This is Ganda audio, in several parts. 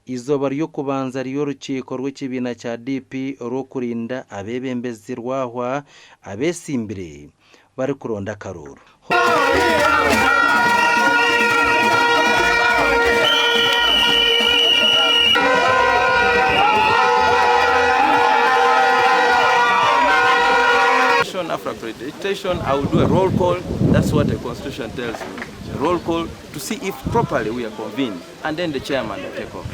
Izoba ryo kubanza ry'urukiko rw'ikibiina cya DP rw'okurinda abeebembezi rwahwa abesimbire bari kuronda akaruru. After accreditation, I will do a roll call. That's what the constitution tells me. A roll call to see if properly we are convened, and then the chairman will take off.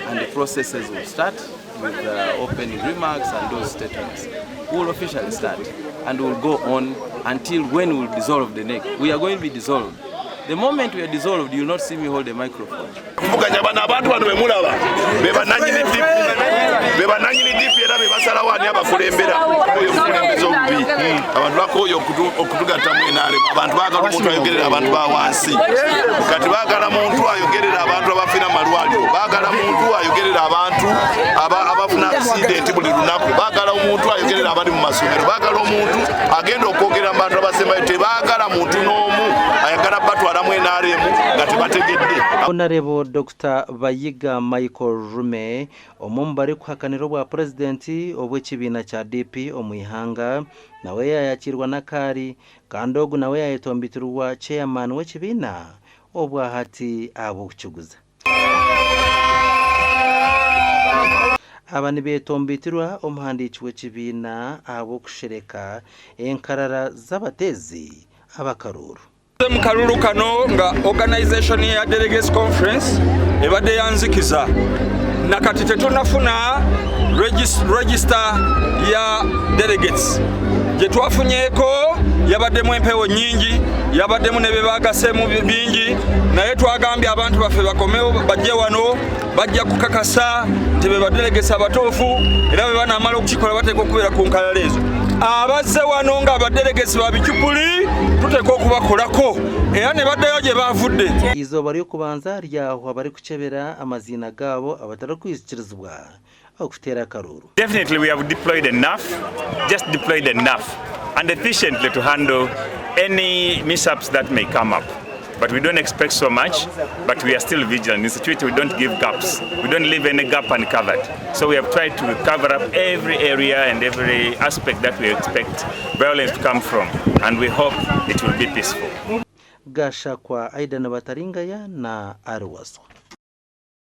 And the processes will start with opening remarks and those statements. We will officially start, and we will go on until when we will dissolve the neck. We are going to be dissolved. The moment we are dissolved, you will not see me hold the microphone. Abantu bakoyo okutugatta mwinaale abantu baagala omuntu ayogerera abantu bawansi kati baagala muntu ayogerera abantu abafina malwaliro baagala muntu ayogerera abantu abafuna accident buli lunaku baagala omuntu ayogerera abali mu masomero baagala omuntu agenda okwogera abantu abasembayo tebaagala muntu n'omu ayagala batwala mwinaalemu nga tebategedde. Honorable Dr. Bayiga Michael Rume omumbari kuhakaniro bwa presidenti obw'ekibiina kya DP Omuihanga nawe yayakirwa nakari kandi ogu nawe yayetombitirwa chairman w'ekibiina obwa hati abokuchuguza. Abani betombitirwa omuhandiiki w'ekibiina abokushereka enkarara z'abatezi abakaruru. Mukaruru kano nga organization ya delegates conference ebadde yanzikiza nakati tetunafuna register ya delegates gye twafunyeeko yabaddemu empewo nyingi yabaddemu ne bebagasemu bingi naye twagambye abantu baffe bakomewo bajje wano bajja kukakasa tebe badelegates abatuufu era bwe banaamala okukikola bateeka okubeera ku nkalala ezo abazze wano nga abadelegates babicupuli tuteeka okubakolako era ne baddayo gye baavudde. Izoba ry'okubanza ryahwa bari kuchebera amazina gaabo abatari kwisikirizibwa okuteera akaruru. Definitely we have deployed enough, just deployed enough and efficiently to handle any mishaps that may come up. But we don't expect so much, but we are still vigilant. In security, we don't give gaps. We don't leave any gap uncovered. So we have tried to cover up every area and every aspect that we expect violence to come from, and we hope it will be peaceful. Gasha kwa Aida na Bataringaya na Arwaso.